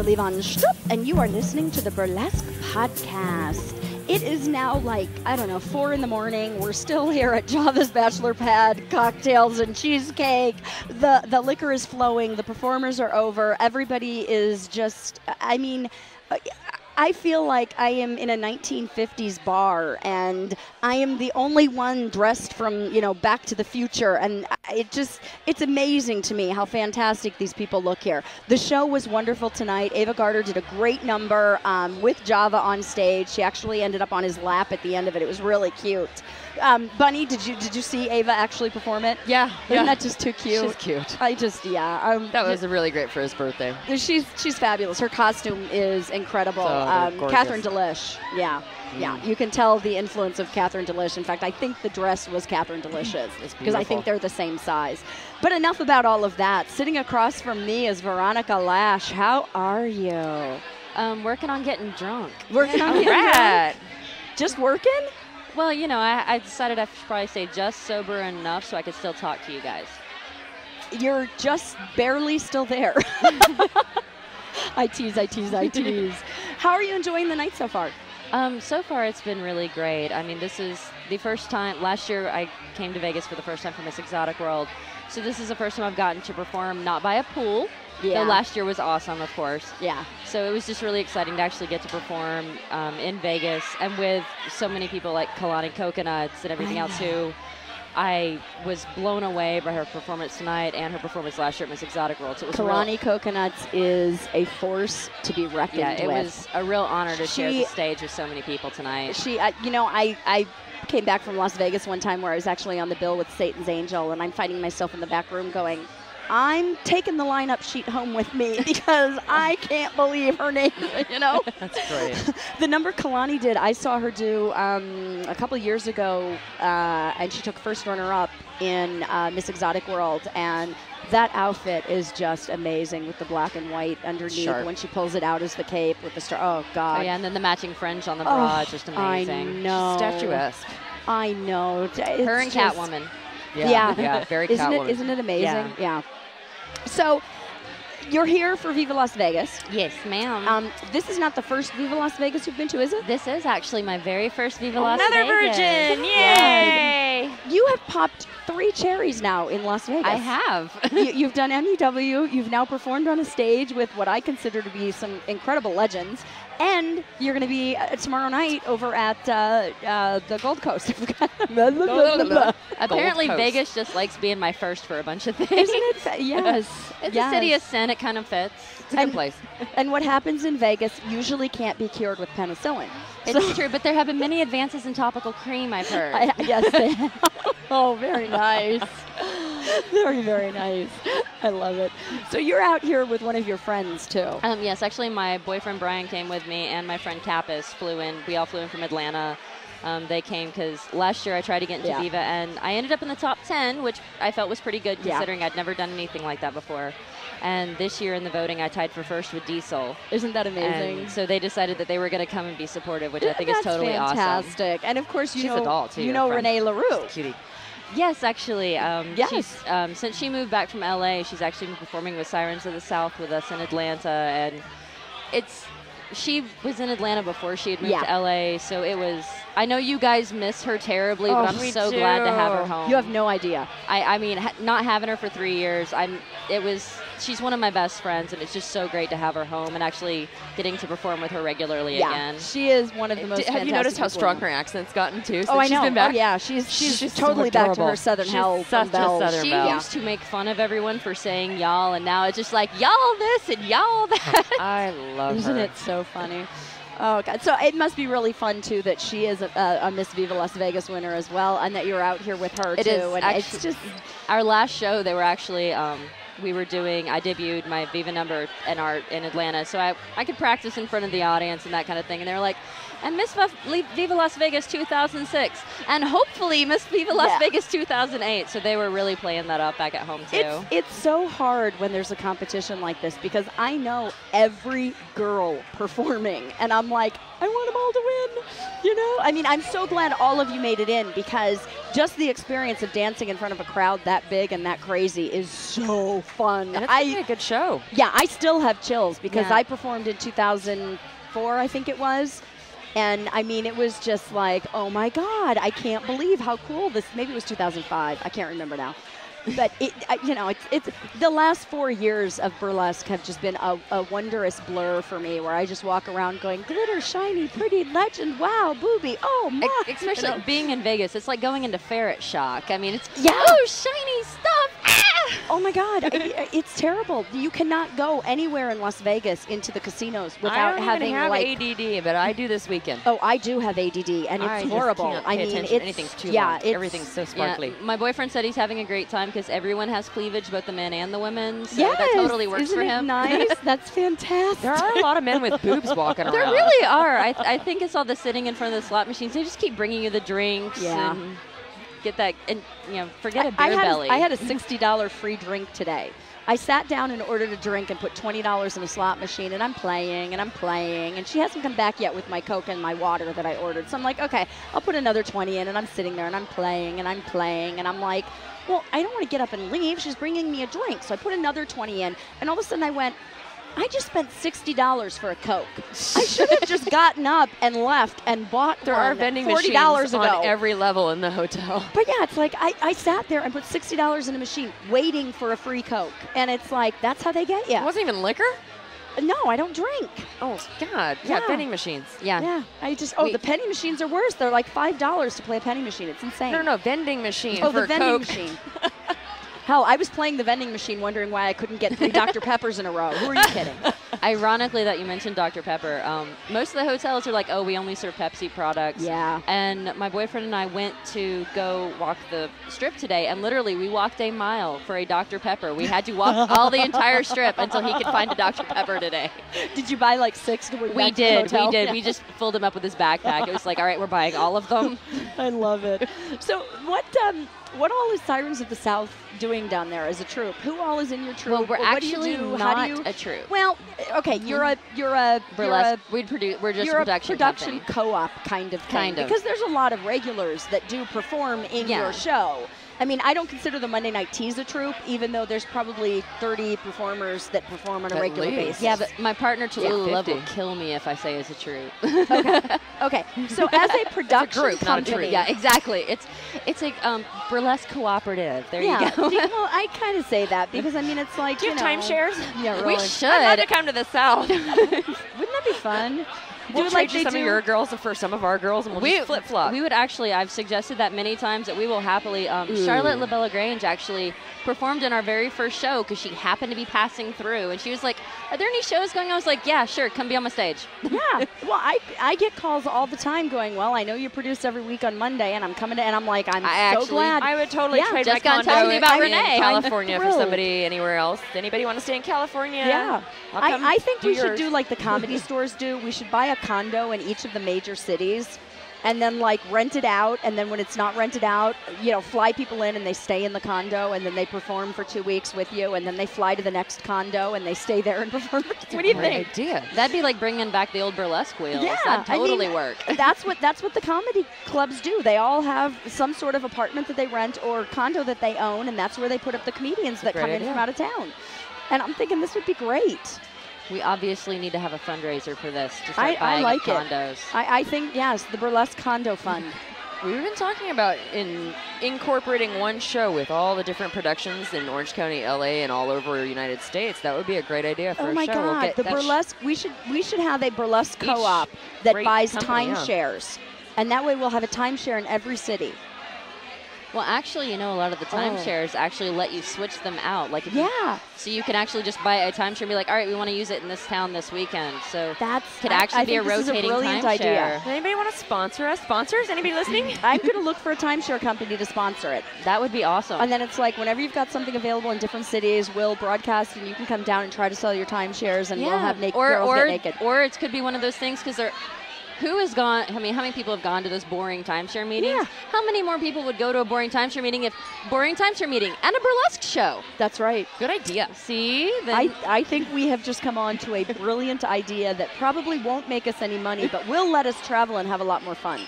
Lily Von Strupp, and you are listening to the Burlesque Podcast. It is now like, I don't know, 4 in the morning. We're still here at Java's Bachelor Pad, cocktails and cheesecake. The liquor is flowing. The performers are over. Everybody is just, I mean, I feel like I am in a 1950s bar, and I am the only one dressed from, Back to the Future, and it's amazing to me how fantastic these people look here. The show was wonderful tonight. Ava Gardner did a great number with Java on stage. She actually ended up on his lap at the end of it. It was really cute. Bunny, did you see Ava actually perform it? Yeah. Isn't that just too cute? She's cute. That was really great for his birthday. She's fabulous. Her costume is incredible. Katherine Lashe. Yeah. You can tell the influence of Katherine Lashe. In fact, I think the dress was Katherine Lashe's because I think they're the same size. But enough about all of that. Sitting across from me is Veronica Lashe. How are you? Working on getting drunk. Working on getting drunk? Just working? Well, I decided I should probably say just sober enough so I could still talk to you guys. You're just barely still there. I tease. How are you enjoying the night so far? So far, it's been really great. I mean, this is the first time. Last year, I came to Vegas for the first time for Miss Exotic World. So this is the first time I've gotten to perform not by a pool. Yeah. Though last year was awesome, of course. Yeah. So it was just really exciting to actually get to perform in Vegas and with so many people like Kalani Coconuts and everything else who I was blown away by her performance tonight and her performance last year at Miss Exotic World. So it was Kalani Coconuts is a force to be reckoned with. Yeah, it was a real honor to share the stage with so many people tonight. I came back from Las Vegas one time where I was actually on the bill with Satan's Angel, and I'm finding myself in the back room going, I'm taking the lineup sheet home with me because I can't believe her name, That's great. The number Kalani did, I saw her do a couple of years ago, and she took first runner-up in Miss Exotic World, and that outfit is just amazing with the black and white underneath when she pulls it out as the cape with the star. Oh, God. Oh, yeah, and then the matching fringe on the bra, just amazing. I know. Statuesque. I know. Her and Catwoman. Yeah, very Catwoman. Isn't it amazing? Yeah. So, you're here for Viva Las Vegas. Yes, ma'am. This is not the first Viva Las Vegas you've been to, is it? This is actually my very first Viva Las Vegas. Another virgin! Yay! You have popped 3 cherries now in Las Vegas. I have. You've done MEW. You've now performed on a stage with what I consider to be some incredible legends. And you're going to be tomorrow night over at the Gold Coast. Apparently, Vegas just likes being my first for a bunch of things. Isn't it? Yes. It's a city of sin. It kind of fits. It's a good place. And what happens in Vegas usually can't be cured with penicillin. It's true, but there have been many advances in topical cream, I've heard. Yes, they have. Oh, very nice. Very, very nice. I love it. So you're out here with one of your friends, too. Yes, actually, my boyfriend Brian came with me, and my friend Kappas flew in. We all flew in from Atlanta. They came because last year I tried to get into Viva, and I ended up in the top 10, which I felt was pretty good considering I'd never done anything like that before. And this year in the voting, I tied for first with Diesel. Isn't that amazing? And so they decided that they were going to come and be supportive, which I think is totally fantastic. awesome. And of course, she's a doll too. You know Renee LaRue. Cutie. Yes, actually. Yes. She's, since she moved back from LA, she's actually been performing with Syrens of the South with us in Atlanta, and she was in Atlanta before she had moved to LA, so it was. I know you guys miss her terribly, but I'm so glad to have her home. You have no idea. I mean, not having her for 3 years, she's one of my best friends, and it's just so great to have her home and actually getting to perform with her regularly again. She is one of the most fantastic. Have you noticed how strong her accent's gotten too? I know. She's been back? Oh yeah, she's totally back to her Southern hell. Such a Southern She belle. used to make fun of everyone for saying y'all, and now it's just like y'all this and y'all that. I love her. Isn't it so funny? Oh, God. So it must be really fun, too, that she is a Miss Viva Las Vegas winner as well, and that you're out here with her, It too. is. And Actually, it's just our last show, they were actually, I debuted my Viva number in Atlanta, so I could practice in front of the audience and that kind of thing, and they were like, and Miss Viva Las Vegas 2006, and hopefully Miss Viva Las Vegas 2008. So they were really playing that up back at home, too. It's so hard when there's a competition like this because I know every girl performing, and I'm like, I want them all to win. You know, I mean, I'm so glad all of you made it in, because just the experience of dancing in front of a crowd that big and that crazy is so fun. And it's really a good show. Yeah, I still have chills because Yeah. I performed in 2004, I think it was. And I mean, it was just like, oh my God, I can't believe how cool this, maybe it was 2005, I can't remember now. But it's the last 4 years of burlesque have just been a wondrous blur for me, where I just walk around going, glitter, shiny, pretty, legend, wow, booby, oh my. Especially being in Vegas, it's like going into ferret shock. I mean, it's shiny stuff. Ah! Oh my God, it's terrible. You cannot go anywhere in Las Vegas into the casinos without I don't having even have like. ADD, but I do this weekend. Oh, I do have ADD, and I it's just horrible. can't I pay mean, attention. it's Anything's too yeah, long. it's- Everything's so Yeah, sparkly. my boyfriend said he's having a great time because everyone has cleavage, both the men and the women. So Yes, that totally works isn't for it him. nice? That's fantastic. There are a lot of men with boobs walking around. There really are. I think it's all the sitting in front of the slot machines. They just keep bringing you the drinks Yeah. and get that, and forget a I beer had belly. I had a $60 free drink today. I sat down and ordered a drink and put $20 in a slot machine, and I'm playing, and she hasn't come back yet with my Coke and my water that I ordered. So I'm like, okay, I'll put another 20 in, and I'm sitting there, and I'm playing, and I'm like, well, I don't want to get up and leave. She's bringing me a drink. So I put another 20 in, and all of a sudden I went, I just spent $60 for a Coke. I should have just gotten up and left and bought There one are vending $40 machines ago. on every level in the hotel. But yeah, it's like I sat there and put $60 in a machine waiting for a free Coke. And it's like, that's how they get you. It wasn't even liquor? No, I don't drink. Oh, God. Yeah, Yeah. vending machines. yeah. Yeah, We- the penny machines are worse. They're like $5 to play a penny machine. It's insane. No, vending machine Oh, for the vending Coke. machine. Hell, I was playing the vending machine wondering why I couldn't get 3 Dr. Peppers in a row. Who are you kidding? Ironically, that you mentioned Dr. Pepper. Most of the hotels are like, oh, we only serve Pepsi products. Yeah. And my boyfriend and I went to go walk the strip today, and literally we walked a mile for a Dr. Pepper. We had to walk all the entire strip until he could find a Dr. Pepper today. Did you buy like 6 to bring We back to the hotel? did. Yeah. We just filled him up with his backpack. It was like, all right, we're buying all of them. I love it. So what all is Sirens of the South doing down there as a troupe? Who all is in your troupe? Well, we're What do you actually do? How not do you? a troupe. Well, okay, you're a Burlesque. We're just you're a a production production company. co-op kind of thing. Kind of. Because there's a lot of regulars that do perform in Yeah. your show. I mean, I don't consider the Monday Night Teas a troupe, even though there's probably 30 performers that perform on a At regular least. basis. Yeah, but my partner Tallulah Love will 50. kill me if I say it's a troupe. Okay, so as a production group, not a company, troupe. Yeah, exactly. It's a burlesque cooperative. There yeah. you go. Well, I kind of say that because I mean it's like Do you have know, timeshares? Yeah, We really. should. I'd love to come to the South. Wouldn't that be fun? We'll Do it trade like you they some do. of your girls for some of our girls, and we'll just flip-flop. We would actually, I've suggested that many times that we will happily, Charlotte LaBella Grange actually performed in our very first show because she happened to be passing through. And she was like, are there any shows going on? I was like, yeah, sure, come be on my stage. Yeah. Well, I get calls all the time going, well, I know you produce every week on Monday, and I'm coming to, and I'm like, I'm so glad. I would totally Yeah, trade just my got condo talking about in Renee. California for thrilled. somebody anywhere else. Anybody want to stay in California? Yeah. I'll come I think do we should yours. do like the comedy stores do. We should buy a condo in each of the major cities and then like rent it out. And then when it's not rented out, fly people in and they stay in the condo and then they perform for 2 weeks with you. And then they fly to the next condo and they stay there and perform. What do you Great think? idea. That'd be like bringing back the old burlesque wheels. Yeah, That'd I mean, totally work. That's what the comedy clubs do. They all have some sort of apartment that they rent or condo that they own, and that's where they put up the comedians that Great come in idea. from out of town. And I'm thinking this would be great. We obviously need to have a fundraiser for this to start I buying like it. condos. I think, yes, the Burlesque Condo Fund. We've been talking about incorporating one show with all the different productions in Orange County, LA, and all over the United States. That would be a great idea for Oh a my show. We'll God, get the that burlesque. We should have a burlesque co-op that great buys company, yeah. timeshares, and that way we'll have a timeshare in every city. Well, actually, a lot of the timeshares actually let you switch them out. Like, if Yeah, so you can actually just buy a timeshare and be like, all right, we want to use it in this town this weekend. So that's could I actually be a think this is rotating brilliant timeshare. idea. Does anybody want to sponsor us? Sponsors? Anybody listening? I'm going to look for a timeshare company to sponsor it. That would be awesome. And then it's like whenever you've got something available in different cities, we'll broadcast and you can come down and try to sell your timeshares and we'll have naked girls get naked. Or it could be one of those things because who has gone? I mean, how many people have gone to those boring timeshare meetings? Yeah. How many more people would go to a boring timeshare meeting if boring timeshare meeting and a burlesque show? That's right. Good idea. See, then I think we have just come on to a brilliant idea that probably won't make us any money, but will let us travel and have a lot more fun.